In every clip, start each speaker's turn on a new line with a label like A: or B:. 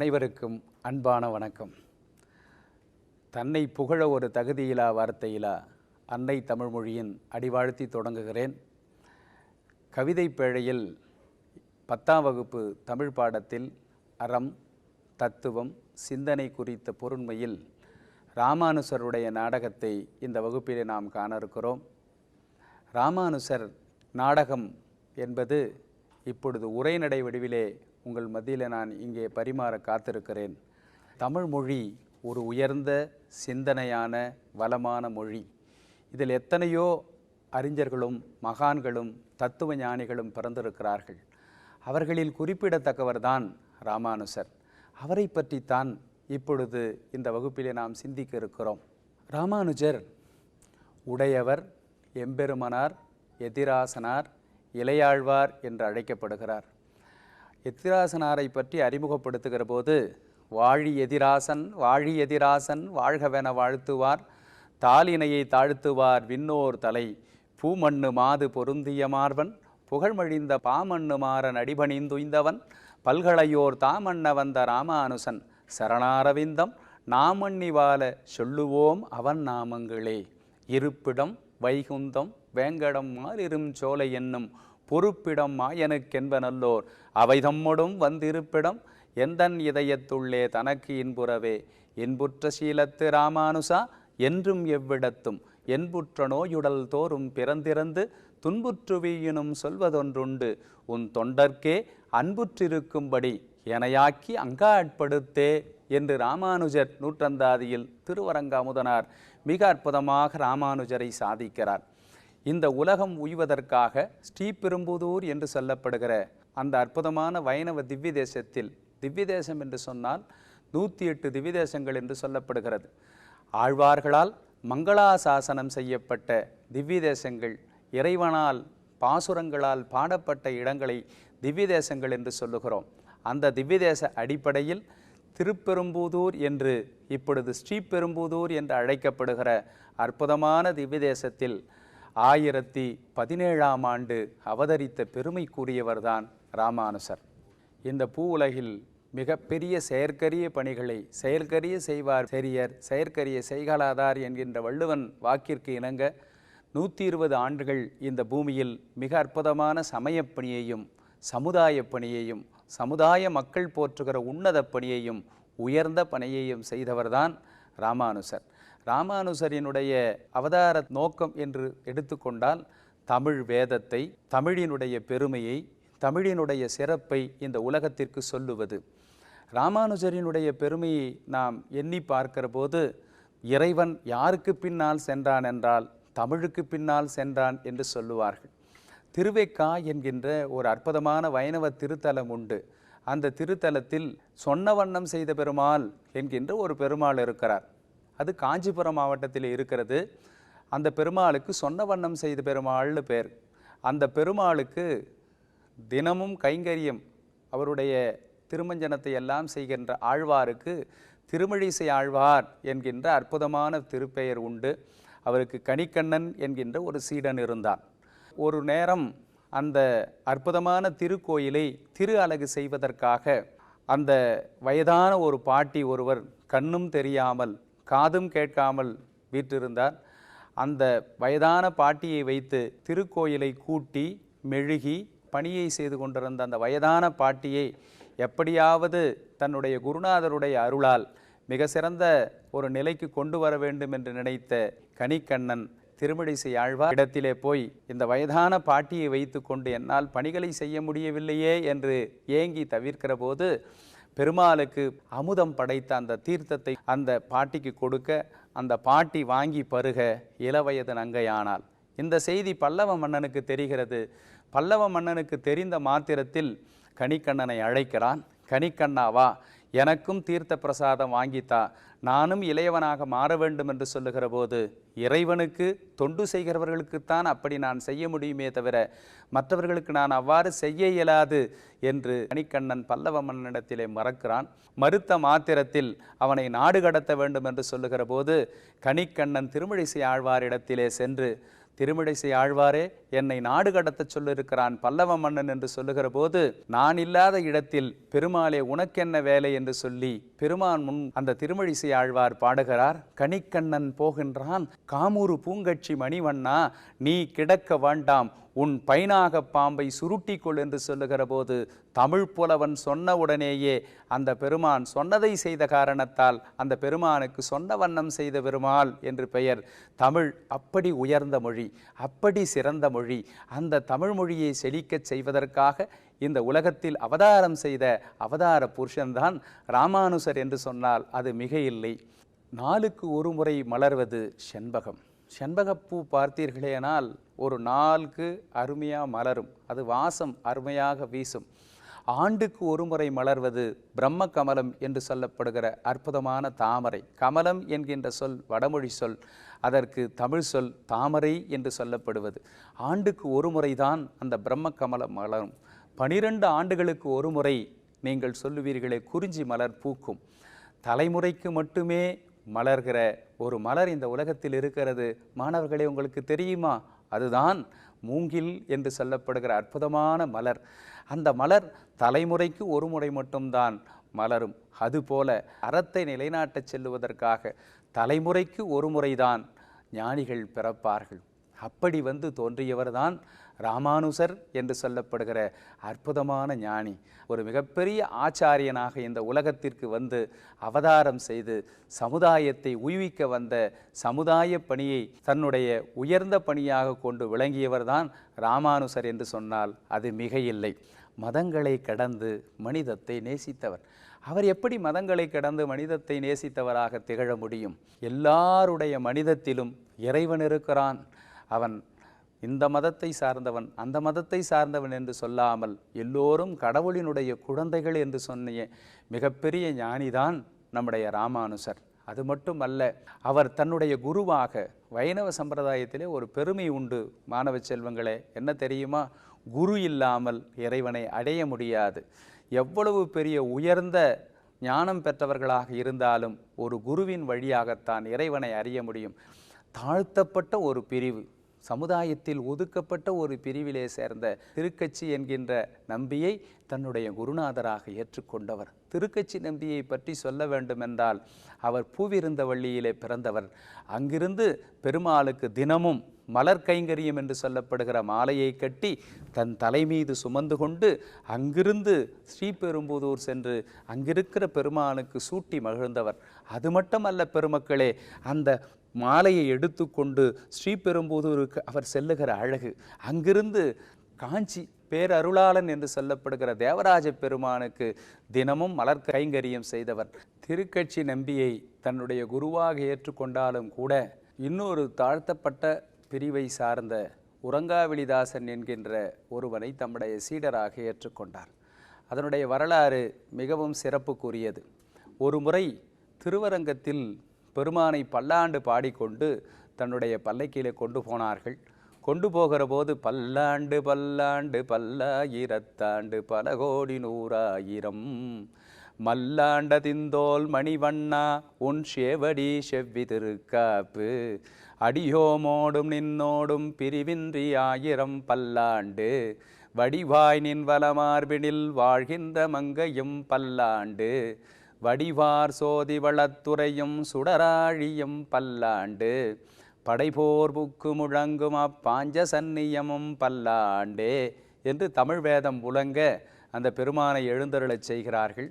A: அனைவருக்கும் அன்பான வணக்கம். தன்னை புகழ ஒரு தகுதியிலா வார்த்தையிலா அன்னை தமிழ்மொழியின் அடிவாழ்த்தி தொடங்குகிறேன். கவிதை பேழையில் 10ஆம் வகுப்பு தமிழ் பாடத்தில் அறம், தத்துவம், சிந்தனை குறித்த பொருண்மையில் ராமானுசருடைய நாடகத்தை இந்த வகுப்பிலே நாம் காண இருக்கிறோம். ராமானுசர் நாடகம் என்பது இப்பொழுது உரைநடை வடிவிலே உங்கள் மத்தியில் நான் இங்கே பரிமாற காத்திருக்கிறேன். தமிழ் மொழி ஒரு உயர்ந்த சிந்தனையான வளமான மொழி. இதில் எத்தனையோ அறிஞர்களும் மகான்களும் தத்துவ ஞானிகளும் பிறந்திருக்கிறார்கள். அவர்களில் குறிப்பிடத்தக்கவர்தான் ராமானுசர். அவரை பற்றித்தான் இப்பொழுது இந்த வகுப்பிலே நாம் சிந்திக்க இருக்கிறோம். ராமானுஜர் உடையவர், எம்பெருமனார், எதிராசனார், இளையாழ்வார் என்று அழைக்கப்படுகிறார். எதிராசனாரை பற்றி அறிமுகப்படுத்துகிற போது வாழி எதிராசன், வாழி எதிராசன் வாழ்கவென வாழ்த்துவார், தாளினையை தாழ்த்துவார் விண்ணோர் தலை, பூமண்ணு மாது பொருந்திய மார்வன், புகழ்மழிந்த பாமண்ணு மாறன் அடிபணிந்துய்ந்தவன், பல்களையோர் தாமண்ண வந்த ராமானுசன், சரணாரவிந்தம் நாமண்ணி வாழ சொல்லுவோம் அவன் நாமங்களே. இருப்பிடம் வைகுந்தம் வேங்கடம் மாறிரும் சோலை என்னும் பொறுப்பிடம் மாயனுக்கென்ப நல்லோர், அவை தம்மொடும் வந்திருப்பிடம் எந்தன் இதயத்துள்ளே தனக்கு இன்புறவே, இன்புற்ற சீலத்து ராமானுசா என்றும் எவ்விடத்தும், என்புற்ற நோயுடல் தோறும் பிறந்திறந்து துன்புற்றுவியினும் சொல்வதொன்றுண்டு, உன் தொண்டர்க்கே அன்புற்றிருக்கும்படி எனையாக்கி அங்காட்படுத்தே என்று ராமானுஜர் நூற்றந்தாதியில் திருவரங்காமுதனார் மிக அற்புதமாக ராமானுஜரை சாதிக்கிறார். இந்த உலகம் உய்வதற்காக ஸ்ரீபெரும்புதூர் என்று சொல்லப்படுகிற அந்த அற்புதமான வைணவ திவ்ய தேசத்தில், திவ்ய தேசம் என்று சொன்னால் 108 திவ்ய தேசங்கள் என்று சொல்லப்படுகிறது. ஆழ்வார்களால் மங்களாசாசனம் செய்யப்பட்ட திவ்ய தேசங்கள், இறைவனால் பாசுரங்களால் பாடப்பட்ட இடங்களை திவ்ய தேசங்கள் என்று சொல்லுகிறோம். அந்த திவ்ய தேச அடிப்படையில் திருப்பெரும்புதூர் என்று இப்பொழுது ஸ்ரீபெரும்புதூர் என்று அழைக்கப்படுகிற அற்புதமான திவ்ய தேசத்தில் 1017ஆம் ஆண்டு அவதரித்த பெருமைக்குரியவர்தான் ராமானுசர். இந்த பூ உலகில் மிகப்பெரிய செயற்கரிய பணிகளை செயற்கரிய செய்வார் செரியர், செயற்கரிய செய்கலாதார் என்கின்ற வள்ளுவன் வாக்கிற்கு இணங்க 120 ஆண்டுகள் இந்த பூமியில் மிக அற்புதமான சமயப் பணியையும் சமுதாய பணியையும் சமுதாய மக்கள் போற்றுகிற உன்னத பணியையும் உயர்ந்த பணியையும் செய்தவர்தான் ராமானுசர். ராமானுசரினுடைய அவதார நோக்கம் என்று எடுத்துக்கொண்டால் தமிழ் வேதத்தை, தமிழினுடைய பெருமையை, தமிழினுடைய சிறப்பை இந்த உலகத்திற்கு சொல்லுவது. ராமானுஜரினுடைய பெருமையை நாம் எண்ணி பார்க்கிற போது இறைவன் யாருக்கு பின்னால் சென்றான் என்றால் தமிழுக்கு பின்னால் சென்றான் என்று சொல்லுவார்கள். திருவேக்கா என்கின்ற ஒரு அற்புதமான வைணவ திருத்தலம் உண்டு. அந்த திருத்தலத்தில் சொன்ன வண்ணம் செய்த பெருமாள் என்கின்ற ஒரு பெருமாள் இருக்கிறார். அது காஞ்சிபுரம் மாவட்டத்தில் இருக்கிறது. அந்த பெருமாளுக்கு சொன்ன வண்ணம் செய்த பெருமாள்னு பேர். அந்த பெருமாளுக்கு தினமும் கைங்கரியம், அவருடைய திருமஞ்சனத்தை எல்லாம் செய்கின்ற ஆழ்வாருக்கு திருமழிசை ஆழ்வார் என்கின்ற அற்புதமான திருப்பெயர் உண்டு. அவருக்கு கணிக்கண்ணன் என்கின்ற ஒரு சீடன் இருந்தான். ஒரு நேரம் அந்த அற்புதமான திருக்கோயிலை திரு அலகு செய்வதற்காக அந்த வயதான ஒரு பாட்டி ஒருவர் கண்ணும் தெரியாமல் காதும் கேட்காமல் வீற்றிருந்தார். அந்த வயதான பாட்டியை வைத்து திருக்கோயிலை கூட்டி மெழுகி பணியை செய்து கொண்டிருந்த அந்த வயதான பாட்டியை எப்படியாவது தன்னுடைய குருநாதருடைய அருளால் மிக சிறந்த ஒரு நிலைக்கு கொண்டு வர வேண்டும் என்று நினைத்த கணிக்கண்ணன் திருமழிசை ஆழ்வார் இடத்திலே போய் இந்த வயதான பாட்டியை வைத்து கொண்டு என்னால் பணிகளை செய்ய முடியவில்லையே என்று ஏங்கி தவிர்க்கிற போது பெருமாளுக்கு அமுதம் படைத்த அந்த தீர்த்தத்தை அந்த பாட்டிக்கு கொடுக்க அந்த பாட்டி வாங்கி பருக இளவயது நங்கையானாள். இந்த செய்தி பல்லவ மன்னனுக்கு தெரிகிறது. பல்லவ மன்னனுக்கு தெரிந்த மாத்திரத்தில் கணிக்கண்ணனை அழைக்கிறான். கணிக்கண்ணாவா, எனக்கும் தீர்த்த பிரசாதம் வாங்கித்தா, நானும் இளையவனாக மாற வேண்டும் என்று சொல்லுகிற போது இறைவனுக்கு தொண்டு செய்கிறவர்களுக்குத்தான் அப்படி நான் செய்ய முடியுமே தவிர மற்றவர்களுக்கு நான் அவ்வாறு செய்ய இயலாது என்று கணிக்கண்ணன் பல்லவ மன்னனிடத்திலே மறக்கிறான். மறுத்த மாத்திரத்தில் அவனை நாடு கடத்த வேண்டும் என்று சொல்லுகிற போது கணிக்கண்ணன் திருமழிசை ஆழ்வாரிடத்திலே சென்று திருமிழிசை ஆழ்வாரே என்னை நாடு கடத்தச் சொல்லிருக்கிறான் பல்லவ மன்னன் என்று சொல்லுகிற போது, நான் இல்லாத இடத்தில் பெருமாளே உனக்கென்ன வேலை என்று சொல்லி பெருமான் முன் அந்த திருமிழிசை ஆழ்வார் பாடுகிறார். கணிக்கண்ணன் போகின்றான் காமூரு பூங்கட்சி மணிவண்ணா, நீ கிடக்க வேண்டாம் உன் பைனாக பாம்பை சுருட்டிக்கொள் என்று சொல்லுகிற போது, தமிழ் புலவன் சொன்ன உடனேயே அந்த பெருமான் சொன்னதை செய்த காரணத்தால் அந்த பெருமானுக்கு சொன்ன வண்ணம் செய்த பெருமாள் என்று பெயர். தமிழ் அப்படி உயர்ந்த மொழி, அப்படி சிறந்த மொழி. அந்த தமிழ் மொழியை செழிக்கச் செய்வதற்காக இந்த உலகத்தில் அவதாரம் செய்த அவதார புருஷன்தான் ராமானுசர் என்று சொன்னால் அது மிக இல்லை. நாளுக்கு ஒரு முறை மலர்வது செண்பகம். செண்பகப்பூ பார்த்தீர்களேனால் ஒரு நாளுக்கு அருமையாக மலரும், அது வாசம் அருமையாக வீசும். ஆண்டுக்கு ஒரு முறை மலர்வது பிரம்ம கமலம் என்று சொல்லப்படுகிற அற்புதமான தாமரை. கமலம் என்கின்ற சொல் வடமொழி சொல், அதற்கு தமிழ் சொல் தாமரை என்று சொல்லப்படுவது. ஆண்டுக்கு ஒரு முறைதான் அந்த பிரம்ம கமலம் மலரும். 12 ஆண்டுகளுக்கு ஒரு முறை நீங்கள் சொல்லுவீர்களே குறிஞ்சி மலர் பூக்கும். தலைமுறைக்கு மட்டுமே மலர்கிற ஒரு மலர் இந்த உலகத்தில் இருக்கிறது. மாணவர்களே, உங்களுக்கு தெரியுமா? அதுதான் மூங்கில் என்று சொல்லப்படுகிற அற்புதமான மலர். அந்த மலர் தலைமுறைக்கு ஒரு முறை மட்டும்தான் மலரும். அதுபோல அறத்தை நிலைநாட்டச் செல்லுவதற்காக தலைமுறைக்கு ஒரு முறைதான் ஞானிகள் பிறப்பார்கள். அப்படி வந்து தோன்றியவர்தான் ராமானுசர் என்று சொல்லப்படுகிற அற்புதமான ஞானி. ஒரு மிகப்பெரிய ஆச்சாரியனாக இந்த உலகத்திற்கு வந்து அவதாரம் செய்து சமுதாயத்தை உய்விக்க வந்த சமுதாய பணியை தன்னுடைய உயர்ந்த பணியாக கொண்டு விளங்கியவர்தான் ராமானுசர் என்று சொன்னால் அது மிக இல்லை. மதங்களை கடந்து மனிதத்தை நேசித்தவர். அவர் எப்படி மதங்களை கடந்து மனிதத்தை நேசித்தவராக திகழ முடியும்? எல்லாருடைய மனிதத்திலும் இறைவன் இருக்கிறான். அவன் இந்த மதத்தை சார்ந்தவன் அந்த மதத்தை சார்ந்தவன் என்று சொல்லாமல் எல்லோரும் கடவுளினுடைய குழந்தைகள் என்று சொன்ன மிகப்பெரிய ஞானிதான் நம்முடைய ராமானுசர். அது மட்டுமல்ல, அவர் தன்னுடைய குருவாக வைணவ சம்பிரதாயத்திலே ஒரு பெருமை உண்டு மாணவ செல்வங்களே. என்ன தெரியுமா? குரு இல்லாமல் இறைவனை அடைய முடியாது. எவ்வளவு பெரிய உயர்ந்த ஞானம் பெற்றவர்களாக இருந்தாலும் ஒரு குருவின் வழியாகத்தான் இறைவனை அறிய முடியும். தாழ்த்தப்பட்ட ஒரு பிரிவு, சமுதாயத்தில் ஒதுக்கப்பட்ட ஒரு பிரிவிலே சேர்ந்த திருக்கச்சி என்கின்ற நம்பியை தன்னுடைய குருநாதராக ஏற்றுக்கொண்டவர். திருக்கச்சி நம்பியை பற்றி சொல்ல வேண்டுமென்றால் அவர் பூவிருந்த வள்ளியிலே பிறந்தவர். அங்கிருந்து பெருமாளுக்கு தினமும் மலர் கைங்கரியம் என்று சொல்லப்படுகிற மாலையை கட்டி தன் தலைமீது சுமந்து கொண்டு அங்கிருந்து ஸ்ரீபெரும்புதூர் சென்று அங்கிருக்கிற பெருமானுக்கு சூட்டி மகிழ்ந்தவர். அது மட்டுமல்ல பெருமக்களே, அந்த மாலையை எடுத்துக்கொண்டு ஸ்ரீபெரும்புதூருக்கு அவர் செல்லுகிற அழகு, அங்கிருந்து காஞ்சி பேரருளாளன் என்று சொல்லப்படுகிற தேவராஜ பெருமானுக்கு தினமும் மலர் கைங்கரியம் செய்தவர். திருக்கட்சி நம்பியை தன்னுடைய குருவாக ஏற்றுக்கொண்டாலும் கூட இன்னொரு தாழ்த்தப்பட்ட பிரிவை சார்ந்த உறங்காவிலிதாசன் என்கின்ற ஒருவனை தம்முடைய சீடராக ஏற்றுக்கொண்டார். அதனுடைய வரலாறு மிகவும் சிறப்புக்குரியது. ஒரு முறை திருவரங்கத்தில் பெருமானை பல்லாண்டு பாடிக்கொண்டு தன்னுடைய பல்லக்கிலே கொண்டு போனார்கள். கொண்டு போகிற போது பல்லாண்டு பல்லாண்டு பல்லாயிரத்தாண்டு பல கோடி நூறாயிரம் மல்லாண்ட திந்தோல் மணிவண்ணா உன் சேவடி செவ்வி திருக்காப்பு அடியோமோடும் நின்னோடும் பிரிவின்றி ஆயிரம் பல்லாண்டு வடிவாய் நின் வலமார்பினில் வாழ்கின்ற மங்கையும் பல்லாண்டு வடிவார் சோதி வளத்துறையும் சுடராழியும் பல்லாண்டு படைபோர் புக்கு முழங்கும் அப்பாஞ்ச சந்நியமும் பல்லாண்டே என்று தமிழ் வேதம் உலங்க அந்த பெருமானை எழுந்தருளச் செய்கிறார்கள்.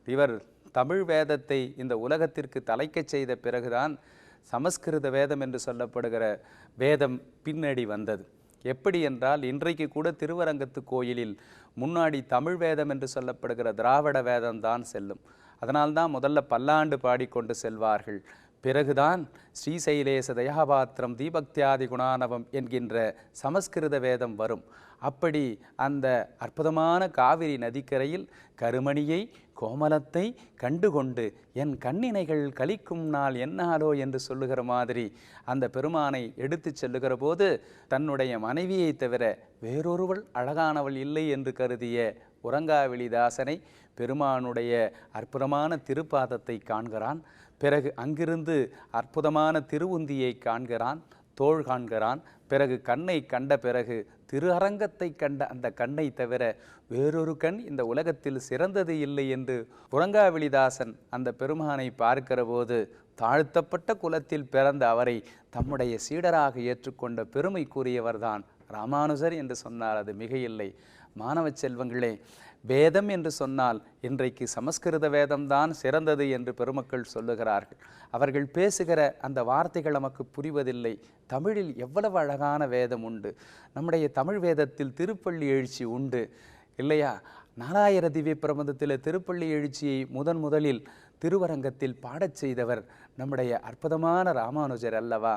A: இவர் தமிழ் வேதத்தை இந்த உலகத்திற்கு தலைக்கச் செய்த பிறகுதான் சமஸ்கிருத வேதம் என்று சொல்லப்படுகிற வேதம் பின்னடி வந்தது. எப்படி என்றால், இன்றைக்கு கூட திருவரங்கத்து கோயிலில் முன்னாடி தமிழ் வேதம் என்று சொல்லப்படுகிற திராவிட வேதம்தான் செல்லும். அதனால்தான் முதல்ல பல்லாண்டு பாடிக்கொண்டு செல்வார்கள். பிறகுதான் ஸ்ரீசைலேச தயாபாத்திரம் தீபக்தியாதி குணானவம் என்கின்ற சமஸ்கிருத வேதம் வரும். அப்படி அந்த அற்புதமான காவிரி நதிக்கரையில் கருமணியை கோமலத்தை கண்டுகொண்டு என் கண்ணினைகள் கலிக்கும் நாள் என்னாலோ என்று சொல்லுகிற மாதிரி அந்த பெருமானை எடுத்து செல்லுகிற போது தன்னுடைய மனைவியை தவிர வேறொருவள் அழகானவள் இல்லை என்று கருதிய உறங்காவிலிதாசனை பெருமானுடைய அற்புதமான திருப்பாதத்தை காண்கிறான். பிறகு அங்கிருந்து அற்புதமான திருவுந்தியை காண்கிறான். தோள் காண்கிறான். பிறகு கண்ணை கண்ட பிறகு திரு அரங்கத்தை கண்ட அந்த கண்ணை தவிர வேறொரு கண் இந்த உலகத்தில் சிறந்தது இல்லை என்று புறங்காவிலிதாசன் அந்த பெருமானை பார்க்கிற போது தாழ்த்தப்பட்ட குலத்தில் பிறந்த அவரை தம்முடைய சீடராக ஏற்றுக்கொண்ட பெருமைக்குரியவர்தான் ராமானுஜர் என்று சொன்னால் அது மிக இல்லை. மாணவ செல்வங்களே, வேதம் என்று சொன்னால் இன்றைக்கு சமஸ்கிருத வேதம்தான் சிறந்தது என்று பெருமக்கள் சொல்லுகிறார்கள். அவர்கள் பேசுகிற அந்த வார்த்தைகள் நமக்கு புரிவதில்லை. தமிழில் எவ்வளவு அழகான வேதம் உண்டு. நம்முடைய தமிழ் வேதத்தில் திருப்பள்ளி எழுச்சி உண்டு இல்லையா? நாலாயிர திவ்ய பிரபந்தத்தில் திருப்பள்ளி எழுச்சியை முதலில் திருவரங்கத்தில் பாடச் செய்தவர் நம்முடைய அற்புதமான ராமானுஜர் அல்லவா?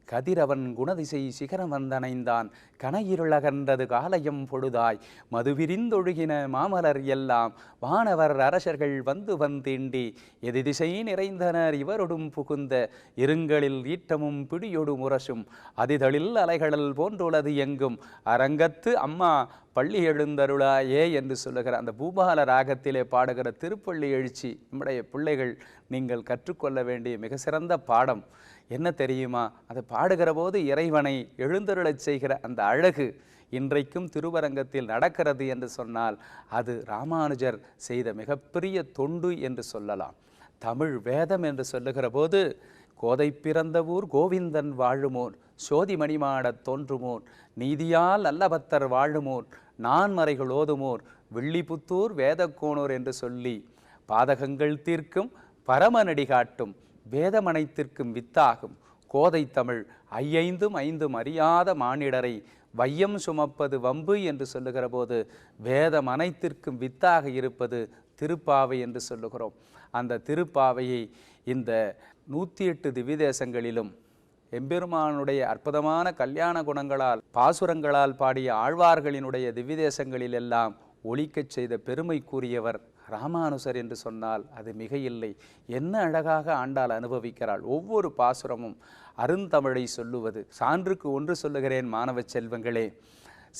A: கதிரவன் குணதிசை சிகரம் வந்தணைந்தான், கனையிருளகன்றது காலையம் பொழுதாய், மதுவிரிந்தொழுகின மாமலர் எல்லாம், வானவர் அரசர்கள் வந்தீண்டி, எது திசை நிறைந்தனர் இவரொடும் புகுந்த, இருங்களில் ஈட்டமும் பிடியொடு முரசும், அதிதழில் அலைகளல் போன்றுள்ளது எங்கும், அரங்கத்து அம்மா பள்ளி எழுந்தருளாயே என்று சொல்லுகிற அந்த பூபால ராகத்திலே பாடுகிற திருப்பள்ளி எழுச்சி நம்முடைய பிள்ளைகள் நீங்கள் கற்றுக்கொள்ள வேண்டிய மிக சிறந்த பாடம். என்ன தெரியுமா? அதை பாடுகிற போது இறைவனை எழுந்தருளச் செய்கிற அந்த அழகு இன்றைக்கும் திருவரங்கத்தில் நடக்கிறது என்று சொன்னால் அது ராமானுஜர் செய்த மிகப்பெரிய தொண்டு என்று சொல்லலாம். தமிழ் வேதம் என்று சொல்லுகிற போது கோதை பிறந்த ஊர் கோவிந்தன் வாழுமோர், சோதி மணிமாடத் தோன்றுமோர், நீதியால் அல்லபத்தர் வாழுமோர், நான்மறைகள் ஓதுமோர், வில்லிபுத்தூர் வேதக்கோணூர் என்று சொல்லி பாதகங்கள் தீர்க்கும் பரமநடி காட்டும் வேதமனைத்திற்கும் வித்தாகும் கோதை தமிழ் ஐந்தும் அறியாத மானிடரை வையம் சுமப்பது வம்பு என்று சொல்லுகிற போது வேதம் அனைத்திற்கும் வித்தாக இருப்பது திருப்பாவை என்று சொல்லுகிறோம். அந்த திருப்பாவையை இந்த 108 திவ்யதேசங்களிலும் எம்பெருமானுடைய அற்புதமான கல்யாண குணங்களால் பாசுரங்களால் பாடிய ஆழ்வார்களினுடைய திவ்யதேசங்களிலெல்லாம் ஒலிக்கச் செய்த பெருமைக்குரியவர் ராமானுசர் என்று சொன்னால் அது மிக இல்லை. என்ன அழகாக ஆண்டாள் அனுபவிக்கிறாள். ஒவ்வொரு பாசுரமும் அருந்தமிழை சொல்லுவது. சான்றுக்கு ஒன்று சொல்லுகிறேன் மாணவ செல்வங்களே,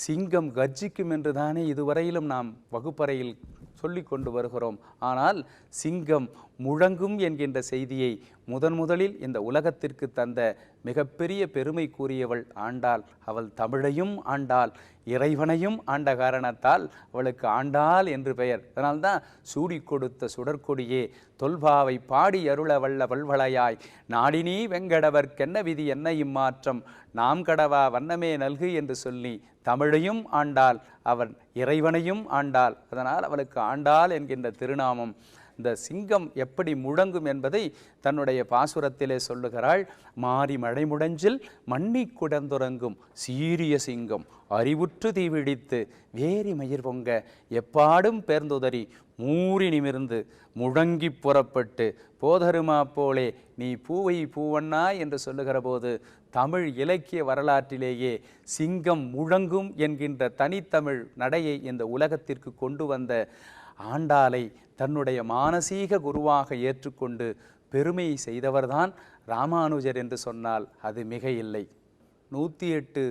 A: சிங்கம் கர்ஜிக்கும் என்று தானே இதுவரையிலும் நாம் வகுப்பறையில் சொல்லி கொண்டு வருகிறோம். ஆனால் சிங்கம் முழங்கும் என்கின்ற செய்தியை முதலில் இந்த உலகத்திற்கு தந்த மிகப்பெரிய பெருமைக்குரியவள் ஆண்டாள். அவள் தமிழையும் ஆண்டாள், இறைவனையும் ஆண்ட காரணத்தால் அவளுக்கு ஆண்டாள் என்று பெயர். அதனால்தான் சூடி கொடுத்த சுடற்கொடியே தொல்பாவை பாடி அருள வல்ல வல்வளையாய், நாடினீ வெங்கடவர்க்கென்ன விதி என்ன இம்மாற்றம், நாம் கடவா வண்ணமே நல்கு என்று சொல்லி தமிழையும் ஆண்டாள், அவன் இறைவனையும் ஆண்டாள். அதனால் அவளுக்கு ஆண்டாள் என்கின்ற திருநாமம். இந்த சிங்கம் எப்படி முழங்கும் என்பதை தன்னுடைய பாசுரத்திலே சொல்லுகிறாள். மாறி மழை முடஞ்சில் மண்ணி குடந்துறங்கும் சீரிய சிங்கம் அறிவுற்று தீவிழித்து வேரி மயிர் பொங்க எப்பாடும் பேர்ந்துதறி மூறி நிமிர்ந்து முழங்கி புறப்பட்டு போதருமா போலே நீ பூவை பூவண்ணா என்று சொல்லுகிற போது தமிழ் இலக்கிய வரலாற்றிலேயே சிங்கம் முழங்கும் என்கின்ற தனித்தமிழ் நடையை இந்த உலகத்திற்கு கொண்டு வந்த ஆண்டாளை தன்னுடைய மானசீக குருவாக ஏற்றுக்கொண்டு பெருமையை செய்தவர்தான் ராமானுஜர் என்று சொன்னால் அது மிக இல்லை. 108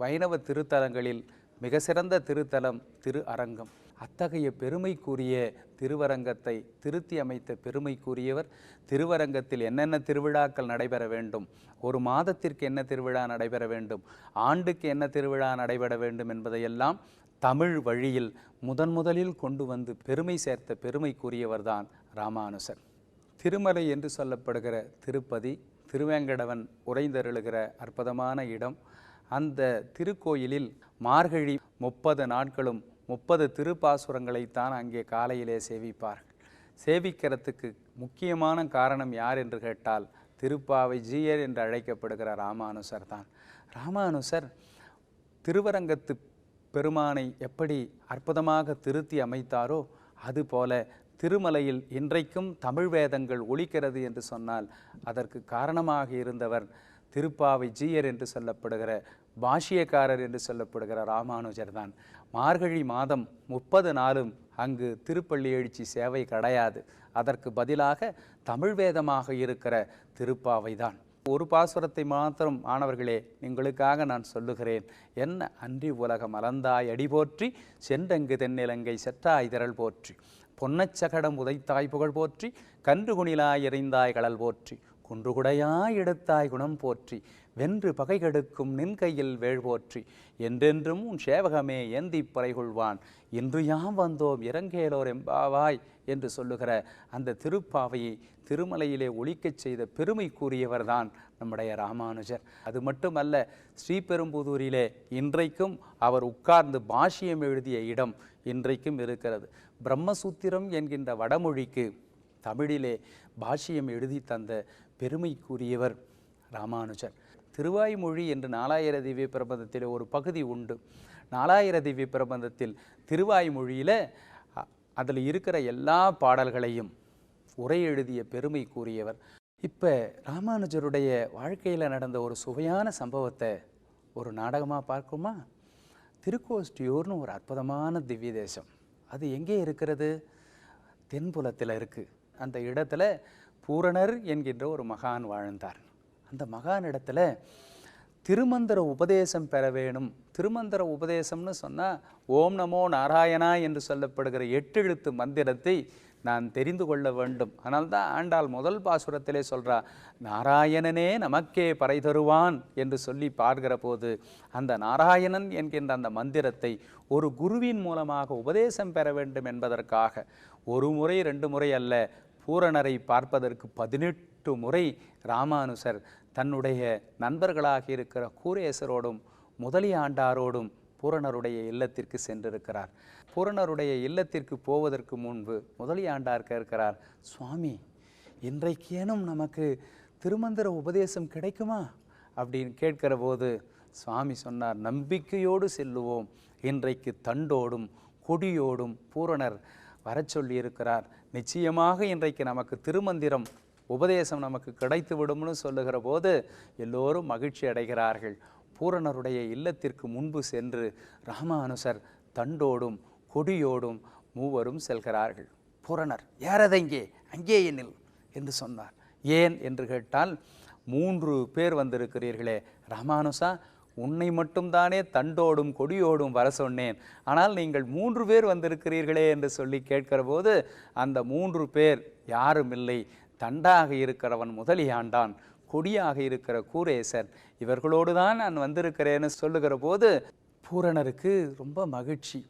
A: வைணவ திருத்தலங்களில் மிக சிறந்த திருத்தலம் திரு அரங்கம். அத்தகைய பெருமைக்குரிய திருவரங்கத்தை திருத்தி அமைத்த பெருமைக்குரியவர். திருவரங்கத்தில் என்னென்ன திருவிழாக்கள் நடைபெற வேண்டும், ஒரு மாதத்திற்கு என்ன திருவிழா நடைபெற வேண்டும், ஆண்டுக்கு என்ன திருவிழா நடைபெற வேண்டும் என்பதையெல்லாம் தமிழ் வழியில் முதலில் கொண்டு வந்து பெருமை சேர்த்த பெருமைக்குரியவர்தான் ராமானுசர். திருமலை என்று சொல்லப்படுகிற திருப்பதி, திருவேங்கடவன் உறைந்தருளுகிற அற்புதமான இடம். அந்த திருக்கோயிலில் மார்கழி 30 நாட்களும் 30 திருப்பாசுரங்களைத்தான் அங்கே காலையிலே சேவிப்பார்கள். சேவிக்கிறதுக்கு முக்கியமான காரணம் யார் என்று கேட்டால் திருப்பாவை ஜீயர் என்று அழைக்கப்படுகிற ராமானுசர் தான். ராமானுசர் திருவரங்கத்து பெருமானை எப்படி அற்புதமாக திருத்தி அமைத்தாரோ அதுபோல திருமலையில் இன்றைக்கும் தமிழ் வேதங்கள் ஒலிக்கிறது என்று சொன்னால் அதற்கு காரணமாக இருந்தவர் திருப்பாவை ஜீயர் என்று சொல்லப்படுகிற பாஷ்யக்காரர் என்று சொல்லப்படுகிற ராமானுஜர் தான். மார்கழி மாதம் 30 நாளும் அங்கு திருப்பள்ளி எழுச்சி சேவை கிடையாது. அதற்கு பதிலாக தமிழ் வேதமாக இருக்கிற திருப்பாவை தான். ஒரு பாசுரத்தை மாத்திரம் மாணவர்களே உங்களுக்காக நான் சொல்லுகிறேன். என்ன அன்றி உலகம் அலந்தாய் அடி போற்றி, சென்றங்கு தென்னிலங்கை செற்றாய் திரள் போற்றி, பொன்னச்சகடம் உதைத்தாய் புகழ் போற்றி, கன்று குணிலாய் எறிந்தாய் கடல் போற்றி, குன்றுகுடையாய் எடுத்தாய் குணம் போற்றி, வென்று பகை கெடுக்கும் நின் கையில் வேள் போற்றி, என்றென்றும் உன் சேவகமே ஏந்தி பறைகொள்வான், இன்று யாம் வந்தோம் இறங்கேலோர் எம்பாவாய் என்று சொல்லுகிற அந்த திருப்பாவையை திருமலையிலே ஒலிக்கச் செய்த பெருமைக்குரியவர்தான் நம்முடைய ராமானுஜர். அது மட்டுமல்ல, ஸ்ரீபெரும்புதூரிலே இன்றைக்கும் அவர் உட்கார்ந்து பாஷ்யம் எழுதிய இடம் இன்றைக்கும் இருக்கிறது. பிரம்மசூத்திரம் என்கின்ற வடமொழிக்கு தமிழிலே பாஷ்யம் எழுதி தந்த பெருமைக்குரியவர் ராமானுஜர். திருவாய்மொழி என்று நாலாயிர திவ்ய பிரபந்தத்தில் ஒரு பகுதி உண்டு. நாலாயிர திவ்ய பிரபந்தத்தில் திருவாய்மொழியில் அதில் இருக்கிற எல்லா பாடல்களையும் உரை எழுதிய பெருமைக்குரியவர். இப்போ ராமானுஜருடைய வாழ்க்கையில் நடந்த ஒரு சுவையான சம்பவத்தை ஒரு நாடகமாக பார்க்குமா? திருக்கோஷ்டியூர்னு ஒரு அற்புதமான திவ்ய தேசம். அது எங்கே இருக்கிறது? தென்புலத்தில் இருக்குது. அந்த இடத்துல பூரணர் என்கின்ற ஒரு மகான் வாழ்ந்தார். அந்த மகான் இடத்துல திருமந்திர உபதேசம் பெற வேணும். திருமந்திர உபதேசம்னு சொன்னால் ஓம் நமோ நாராயணா என்று சொல்லப்படுகிற 8 எழுத்து மந்திரத்தை நான் தெரிந்து கொள்ள வேண்டும். அதனால்தான் ஆண்டாள் முதல் பாசுரத்திலே சொல்கிறா, நாராயணனே நமக்கே பறை தருவான் என்று சொல்லி பார்க்கிற போது அந்த நாராயணன் என்கின்ற அந்த மந்திரத்தை ஒரு குருவின் மூலமாக உபதேசம் பெற வேண்டும் என்பதற்காக ஒரு முறை 2 முறை அல்ல, பூரணரை பார்ப்பதற்கு 18 முறை ராமானுசர் தன்னுடைய நண்பர்களாக இருக்கிற கூரேசரோடும் முதலியாண்டாரோடும் பூரணருடைய இல்லத்திற்கு சென்றிருக்கிறார். பூரணருடைய இல்லத்திற்கு போவதற்கு முன்பு முதலியாண்டார் கேட்கிறார், சுவாமி, இன்றைக்கேனும் நமக்கு திருமந்திர உபதேசம் கிடைக்குமா அப்படின்னு கேட்கிற போது சுவாமி சொன்னார், நம்பிக்கையோடு செல்லுவோம். இன்றைக்கு தண்டோடும் கொடியோடும் பூரணர் வர சொல்லியிருக்கிறார். நிச்சயமாக இன்றைக்கு நமக்கு திருமந்திரம் உபதேசம் நமக்கு கிடைத்து விடும்னு சொல்லுகிற போது எல்லோரும் மகிழ்ச்சி அடைகிறார்கள். பூரணருடைய இல்லத்திற்கு முன்பு சென்று ராமானுசர் தண்டோடும் கொடியோடும் மூவரும் செல்கிறார்கள். பூரணர், யாரதங்கே அங்கே நில் என்று சொன்னார். ஏன் என்று கேட்டால், 3 பேர் வந்திருக்கிறீர்களே ராமானுசா, உன்னை மட்டும்தானே தண்டோடும் கொடியோடும் வர சொன்னேன், ஆனால் நீங்கள் 3 பேர் வந்திருக்கிறீர்களே என்று சொல்லி கேட்கிற போது அந்த 3 பேர் யாரும் இல்லை. தண்டாக இருக்கிறவன் முதலியாண்டான், கொடியாக இருக்கிற கூரேசர், இவர்களோடு தான் நான் வந்திருக்கிறேன்னு சொல்லுகிற போது பூரணருக்கு ரொம்ப மகிழ்ச்சி.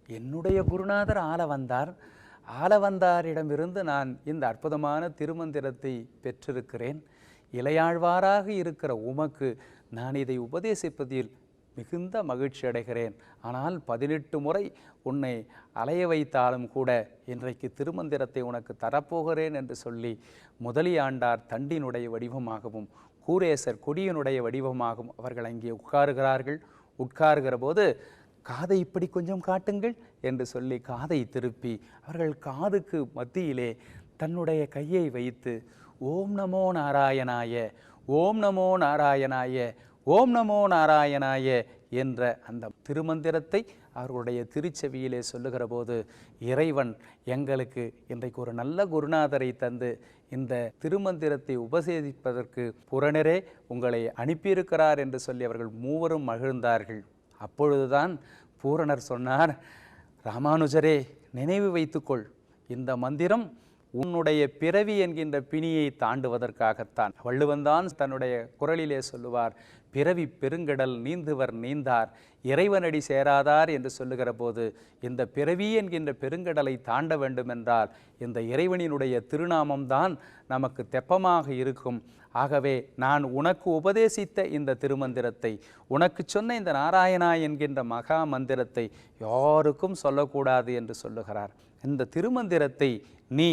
A: என்னுடைய குருநாதர் ஆளவந்தாரிடமிருந்து நான் இந்த அற்புதமான திருமந்திரத்தை பெற்றிருக்கிறேன். இளையாழ்வாராக இருக்கிற உமக்கு நான் இதை உபதேசிப்பதில் மிகுந்த மகிழ்ச்சி அடைகிறேன். ஆனால் 18 முறை உன்னை அலைய வைத்தாலும் கூட இன்றைக்கு திருமந்திரத்தை உனக்கு தரப்போகிறேன் என்று சொல்லி முதலியாண்டார் தண்டினுடைய வடிவமாகவும் கூரேசர் கொடியனுடைய வடிவமாகவும் அவர்கள் அங்கே உட்காருகிறார்கள். உட்காருகிற போது காதை இப்படி கொஞ்சம் காட்டுங்கள் என்று சொல்லி காதை திருப்பி அவர்கள் காதுக்கு மத்தியிலே தன்னுடைய கையை வைத்து ஓம் நமோ நாராயணாய, ஓம் நமோ நாராயணாய, ஓம் நமோ நாராயணாய என்ற அந்த திருமந்திரத்தை அவர்களுடைய திருச்செவியிலே சொல்லுகிற போது இறைவன் எங்களுக்கு இன்றைக்கு ஒரு நல்ல குருநாதரை தந்து இந்த திருமந்திரத்தை உபதேசிப்பதற்கு பூரணரே உங்களை அனுப்பியிருக்கிறார் என்று சொல்லி அவர்கள் மூவரும் மகிழ்ந்தார்கள். அப்பொழுதுதான் பூரணர் சொன்னார், ராமானுஜரே, நினைவு வைத்துக்கொள், இந்த மந்திரம் உன்னுடைய பிறவி என்கின்ற பிணியை தாண்டுவதற்காகத்தான். வள்ளுவன்தான் தன்னுடைய குரலிலே சொல்லுவார், பிறவி பெருங்கடல் நீந்துவர் நீந்தார், இறைவனடி சேராதார் என்று சொல்லுகிற போது இந்த பிறவி என்கின்ற பெருங்கடலை தாண்ட வேண்டுமென்றால் இந்த இறைவனினுடைய திருநாமம்தான் நமக்கு தெப்பமாக இருக்கும். ஆகவே நான் உனக்கு உபதேசித்த இந்த திருமந்திரத்தை, உனக்கு சொன்ன இந்த நாராயணா என்கின்ற மகா மந்திரத்தை யாருக்கும் சொல்லக்கூடாது என்று சொல்லுகிறார். இந்த திருமந்திரத்தை நீ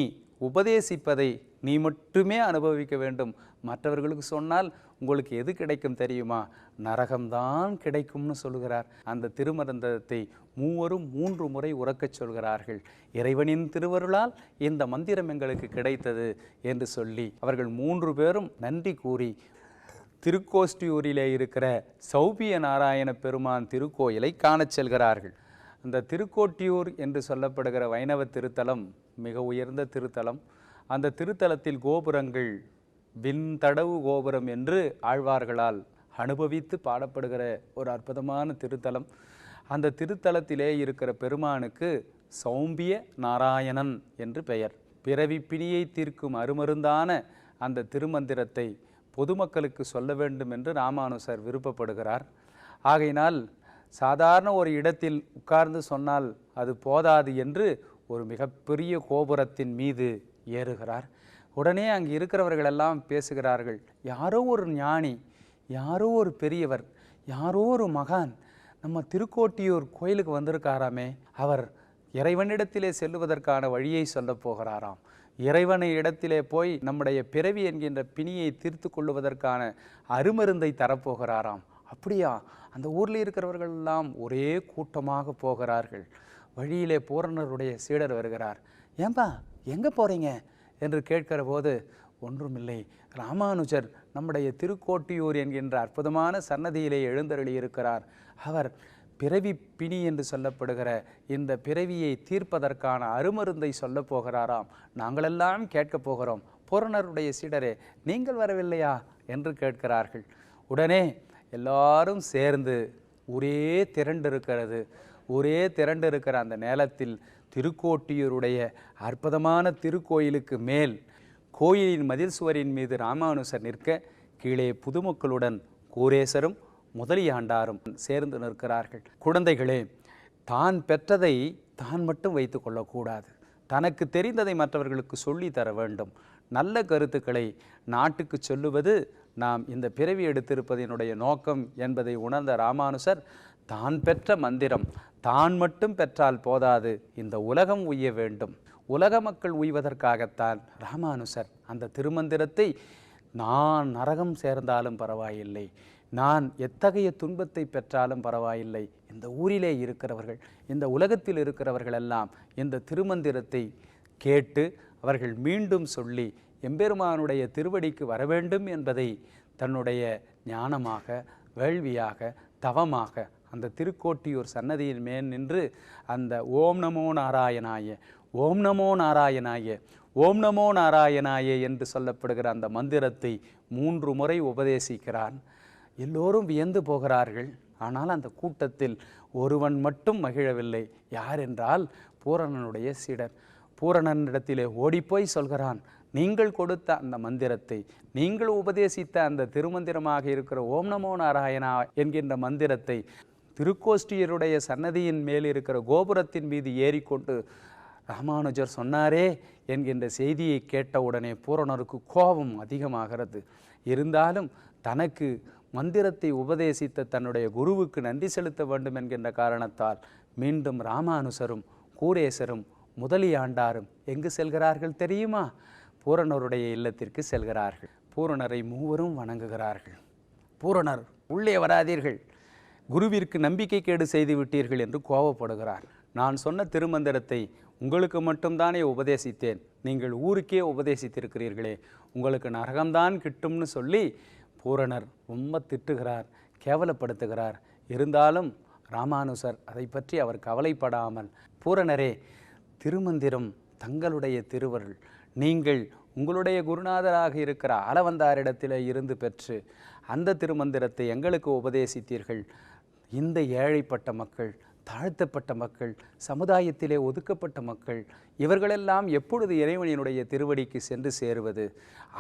A: உபதேசிப்பதை நீ மட்டுமே அனுபவிக்க வேண்டும். மற்றவர்களுக்கு சொன்னால் உங்களுக்கு எது கிடைக்கும் தெரியுமா? நரகம்தான் கிடைக்கும்னு சொல்கிறார். அந்த திருமந்திரத்தை மூவரும் 3 முறை உறக்கச் சொல்கிறார்கள். இறைவனின் திருவருளால் இந்த மந்திரம் எங்களுக்கு கிடைத்தது என்று சொல்லி அவர்கள் 3 பேரும் நன்றி கூறி திருக்கோஷ்டியூரிலே இருக்கிற சௌபிய நாராயண பெருமான் திருக்கோயிலை காணச் செல்கிறார்கள். அந்த திருக்கோட்டியூர் என்று சொல்லப்படுகிற வைணவ திருத்தலம் மிக உயர்ந்த திருத்தலம். அந்த திருத்தலத்தில் கோபுரங்கள் விண்தடவு கோபுரம் என்று ஆழ்வார்களால் அனுபவித்து பாடப்படுகிற ஒரு அற்புதமான திருத்தலம். அந்த திருத்தலத்திலே இருக்கிற பெருமானுக்கு சௌம்பிய நாராயணன் என்று பெயர். பிறவி பிணியை தீர்க்கும் அருமருந்தான அந்த திருமந்திரத்தை பொதுமக்களுக்கு சொல்ல வேண்டும் என்று ராமானுசர் விருப்பப்படுகிறார். ஆகையினால் சாதாரண ஒரு இடத்தில் உட்கார்ந்து சொன்னால் அது போதாது என்று ஒரு மிகப்பெரிய கோபுரத்தின் மீது ஏறுகிறார். உடனே அங்கு இருக்கிறவர்களெல்லாம் பேசுகிறார்கள், யாரோ ஒரு ஞானி, யாரோ ஒரு பெரியவர், யாரோ ஒரு மகான் நம்ம திருக்கோட்டியூர் கோயிலுக்கு வந்திருக்காராமே, அவர் இறைவனிடத்திலே செல்லுவதற்கான வழியை சொல்ல போகிறாராம். இறைவனை இடத்திலே போய் நம்முடைய பிறவி என்கின்ற பிணியை தீர்த்து கொள்ளுவதற்கான அருமருந்தை தரப்போகிறாராம். அப்படியா? அந்த ஊரில் இருக்கிறவர்கள் எல்லாம் ஒரே கூட்டமாக போகிறார்கள். வழியிலே பூரணருடைய சீடர் வருகிறார். ஏன்பா எங்கே போகிறீங்க என்று கேட்கிற போது, ஒன்றுமில்லை, ராமானுஜர் நம்முடைய திருக்கோட்டியூர் என்கின்ற அற்புதமான சன்னதியிலே எழுந்தருளி இருக்கிறார். அவர் பிறவி பிணி என்று சொல்லப்படுகிற இந்த பிறவியை தீர்ப்பதற்கான அருமருந்தை சொல்ல போகிறாராம். நாங்களெல்லாம் கேட்கப் போகிறோம். பூரணருடைய சீடரே, நீங்கள் வரவில்லையா என்று கேட்கிறார்கள். உடனே எல்லாரும் சேர்ந்து ஒரே திரண்டு இருக்கிற அந்த நேரத்தில் திருக்கோட்டியூருடைய அற்புதமான திருக்கோயிலுக்கு மேல் கோயிலின் மதில் சுவரின் மீது ராமானுசர் நிற்க, கீழே புதுமக்களுடன் கூரேசரும் முதலியாண்டாரும் சேர்ந்து நிற்கிறார்கள். குழந்தைகளே, தான் பெற்றதை தான் மட்டும் வைத்து கொள்ளக்கூடாது. தனக்கு தெரிந்ததை மற்றவர்களுக்கு சொல்லி தர வேண்டும். நல்ல கருத்துக்களை நாட்டுக்கு சொல்லுவது நாம் இந்த பிறவி எடுத்திருப்பதனுடைய நோக்கம் என்பதை உணர்ந்த ராமானுசர், தான் பெற்ற மந்திரம் தான் மட்டும் பெற்றால் போதாது, இந்த உலகம் உய்ய வேண்டும். உலக மக்கள் உய்வதற்காகத்தான் ராமானுசர் அந்த திருமந்திரத்தை, நான் நரகம் சேர்ந்தாலும் பரவாயில்லை, நான் எத்தகைய துன்பத்தை பெற்றாலும் பரவாயில்லை, இந்த ஊரிலே இருக்கிறவர்கள், இந்த உலகத்தில் இருக்கிறவர்களெல்லாம் இந்த திருமந்திரத்தை கேட்டு அவர்கள் மீண்டும் சொல்லி எம்பெருமானுடைய திருவடிக்கு வரவேண்டும் என்பதை தன்னுடைய ஞானமாக, வேள்வியாக, தவமாக அந்த திருக்கோட்டியூர் சன்னதியின் மேல் நின்று அந்த ஓம் நமோ நாராயணாய, ஓம் நமோ நாராயணாய, ஓம் நமோ நாராயணாய என்று சொல்லப்படுகிற அந்த மந்திரத்தை 3 முறை உபதேசிக்கிறான். எல்லோரும் வியந்து போகிறார்கள். ஆனால் அந்த கூட்டத்தில் ஒருவன் மட்டும் மகிழவில்லை. யார் என்றால் பூரணனுடைய சீடர். பூரணனிடத்திலே ஓடிப்போய் சொல்கிறான், நீங்கள் கொடுத்த அந்த மந்திரத்தை, நீங்கள் உபதேசித்த அந்த திருமந்திரமாக இருக்கிற ஓம் நமோ நாராயணா என்கின்ற மந்திரத்தை திருக்கோஷ்டியருடைய சன்னதியின் மேல் இருக்கிற கோபுரத்தின் மீது ஏறிக்கொண்டு ராமானுஜர் சொன்னாரே என்கின்ற செய்தியை கேட்டவுடனே பூரணருக்கு கோபம் அதிகமாகிறது. இருந்தாலும் தனக்கு மந்திரத்தை உபதேசித்த தன்னுடைய குருவுக்கு நன்றி செலுத்த வேண்டும் என்கின்ற காரணத்தால் மீண்டும் ராமானுசரும் கூரேசரும் முதலியாண்டாரும் எங்கு செல்கிறார்கள் தெரியுமா? பூரணருடைய இல்லத்திற்கு செல்கிறார்கள். பூரணரை மூவரும் வணங்குகிறார்கள். பூரணர், உள்ளே வராதீர்கள், குருவிற்கு நம்பிக்கை கேடு செய்து விட்டீர்கள் என்று கோபப்படுகிறார். நான் சொன்ன திருமந்திரத்தை உங்களுக்கு மட்டும்தானே உபதேசித்தேன், நீங்கள் ஊருக்கே உபதேசித்திருக்கிறீர்களே, உங்களுக்கு நரகம்தான் கிட்டும்னு சொல்லி பூரணர் ரொம்ப திட்டுகிறார், கேவலப்படுத்துகிறார். இருந்தாலும் ராமானுசர் அதை பற்றி அவர் கவலைப்படாமல், பூரணரே, திருமந்திரம் தங்களுடைய திருவருள், நீங்கள் உங்களுடைய குருநாதராக இருக்கிற ஆளவந்தாரிடத்தில் இருந்து பெற்று அந்த திருமந்திரத்தை எங்களுக்கு உபதேசித்தீர்கள். இந்த ஏழைப்பட்ட மக்கள், தாழ்த்தப்பட்ட மக்கள், சமுதாயத்திலே ஒதுக்கப்பட்ட மக்கள், இவர்களெல்லாம் எப்பொழுது இறைவனினுடைய திருவடிக்கு சென்று சேருவது?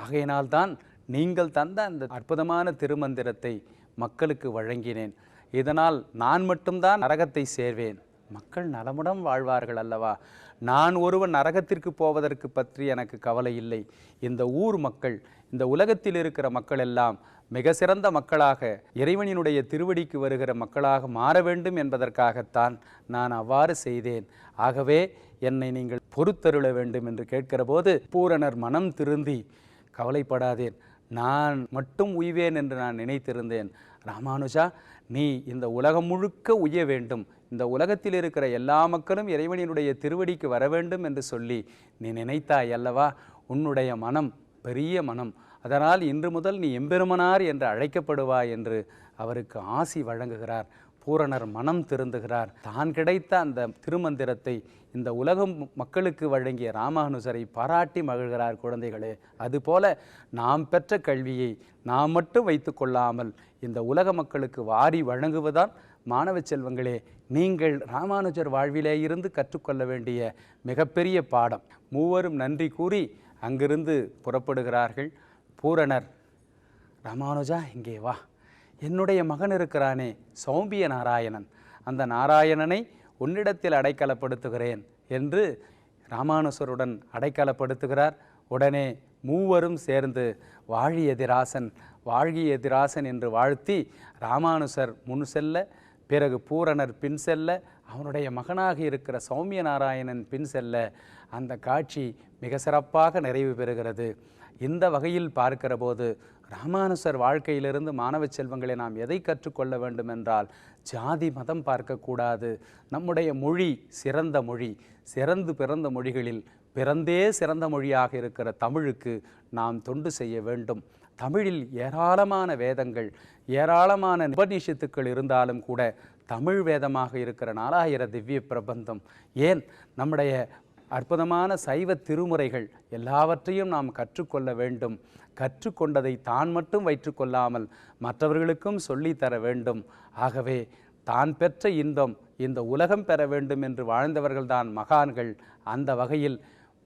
A: ஆகையினால்தான் நீங்கள் தந்த அந்த அற்புதமான திருமந்திரத்தை மக்களுக்கு வழங்கினேன். இதனால் நான் மட்டும்தான் நரகத்தை சேர்வேன், மக்கள் நலமுடன் வாழ்வார்கள் அல்லவா? நான் ஒருவன் நரகத்திற்கு போவதற்கு பற்றி எனக்கு கவலை இல்லை. இந்த ஊர் மக்கள், இந்த உலகத்தில் இருக்கிற மக்கள் எல்லாம் மிக சிறந்த மக்களாக, இறைவனினுடைய திருவடிக்கு வருகிற மக்களாக மாற வேண்டும் என்பதற்காகத்தான் நான் அவ்வாறு செய்தேன். ஆகவே என்னை நீங்கள் பொறுத்தருள வேண்டும் என்று கேட்கிற போது பூரணர் மனம் திருந்தி, கவலைப்படாதேன், நான் மட்டும் உய்வேன் என்று நான் நினைத்திருந்தேன். ராமானுஜா, நீ இந்த உலகம் முழுக்க உய்ய வேண்டும், இந்த உலகத்தில் இருக்கிற எல்லா மக்களும் இறைவனினுடைய திருவடிக்கு வர வேண்டும் என்று சொல்லி நீ நினைத்தாய் அல்லவா? உன்னுடைய மனம் பெரிய மனம், அதனால் இன்று முதல் நீ எம்பெருமனார் என்று அழைக்கப்படுவாய் என்று அவருக்கு ஆசி வழங்குகிறார். பூரணர் மனம் திருந்துகிறார். தான் கிடைத்த அந்த திருமந்திரத்தை இந்த உலகம் மக்களுக்கு வழங்கிய ராமானுஜரை பாராட்டி மகிழ்கிறார். குழந்தைகளே, அதுபோல நாம் பெற்ற கல்வியை நாம் மட்டும் வைத்து கொள்ளாமல் இந்த உலக மக்களுக்கு வாரி வழங்குவதால் மாணவ செல்வங்களே, நீங்கள் ராமானுஜர் வாழ்விலே இருந்து கற்றுக்கொள்ள வேண்டிய மிகப்பெரிய பாடம். மூவரும் நன்றி கூறி அங்கிருந்து புறப்படுகிறார்கள். பூரணர், ராமானுஜா இங்கே வா, என்னுடைய மகன் இருக்கிறானே சௌம்பிய நாராயணன், அந்த நாராயணனை உன்னிடத்தில் அடைக்கலப்படுத்துகிறேன் என்று ராமானுசருடன் அடைக்கலப்படுத்துகிறார். உடனே மூவரும் சேர்ந்து வாழி எதிராசன் வாழ்கி எதிராசன் என்று வாழ்த்தி ராமானுசர் முன் செல்ல, பிறகு பூரணர் பின் செல்ல, அவனுடைய மகனாக இருக்கிற சௌமிய நாராயணன் பின் செல்ல அந்த காட்சி மிக சிறப்பாக நிறைவு பெறுகிறது. இந்த வகையில் பார்க்கிற போது ராமானுசர் வாழ்க்கையிலிருந்து மாணவ செல்வங்களை நாம் எதை கற்றுக்கொள்ள வேண்டும் என்றால், ஜாதி மதம் பார்க்கக்கூடாது. நம்முடைய மொழி சிறந்த மொழி, சிறந்து பிறந்த மொழிகளில் பிறந்தே சிறந்த மொழியாக இருக்கிற தமிழுக்கு நாம் தொண்டு செய்ய வேண்டும். தமிழில் ஏராளமான வேதங்கள், ஏராளமான உபநிஷத்துக்கள் இருந்தாலும் கூட தமிழ் வேதமாக இருக்கிற 4000 திவ்ய பிரபந்தம், ஏன் நம்முடைய அற்புதமான சைவ திருமுறைகள் எல்லாவற்றையும் நாம் கற்றுக்கொள்ள வேண்டும். கற்றுக்கொண்டதை தான் மட்டும் வைற்றுக்கொள்ளாமல் மற்றவர்களுக்கும் சொல்லித்தர வேண்டும். ஆகவே தான் பெற்ற இன்பம் இந்த உலகம் பெற வேண்டும் என்று வாழ்ந்தவர்கள்தான் மகான்கள். அந்த வகையில்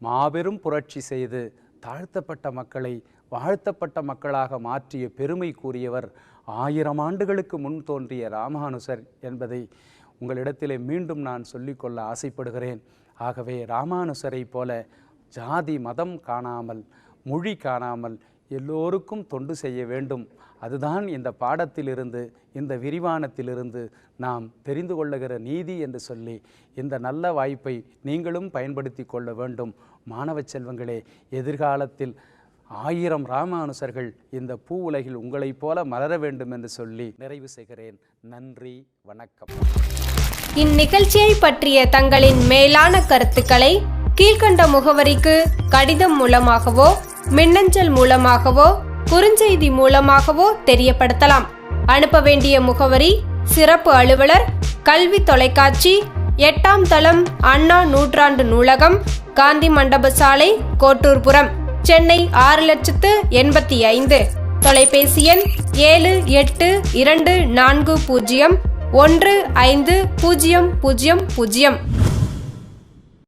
A: மாபெரும் புரட்சி செய்து தாழ்த்தப்பட்ட மக்களை வாழ்த்தப்பட்ட மக்களாக மாற்றிய பெருமை கூறியவர் 1000 ஆண்டுகளுக்கு முன் தோன்றிய ராமானுசர் என்பதை உங்களிடத்திலே மீண்டும் நான் சொல்லிக்கொள்ள ஆசைப்படுகிறேன். ஆகவே ராமானுசரை போல ஜாதி மதம் காணாமல், மொழி காணாமல் எல்லோருக்கும் தொண்டு செய்ய வேண்டும். அதுதான் இந்த பாடத்திலிருந்து, இந்த விரிவானத்திலிருந்து நாம் தெரிந்து கொள்ளுகிற நீதி என்று சொல்லி இந்த நல்ல வாய்ப்பை நீங்களும் பயன்படுத்தி கொள்ள வேண்டும். மாணவ செல்வங்களே, எதிர்காலத்தில் 1000 ராமானுசர்கள் இந்த பூ உலகில் உங்களைப் போல மலர வேண்டும் என்று சொல்லி நிறைவு செய்கிறேன். நன்றி, வணக்கம்.
B: இந்நிகழ்ச்சியை பற்றிய தங்களின் மேலான கருத்துக்களை கீழ்கண்ட முகவரிக்கு கடிதம் மூலமாகவோ, மின்னஞ்சல் மூலமாகவோ, குறுஞ்செய்தி மூலமாகவோ தெரியப்படுத்தலாம். அனுப்ப வேண்டிய முகவரி: சிறப்பு அலுவலர், கல்வி தொலைக்காட்சி, 8ஆம் தளம், அண்ணா நூற்றாண்டு நூலகம், காந்தி மண்டப சாலை, கோட்டூர்புரம், சென்னை 6,85,000. தொலைபேசி எண் 7824015000.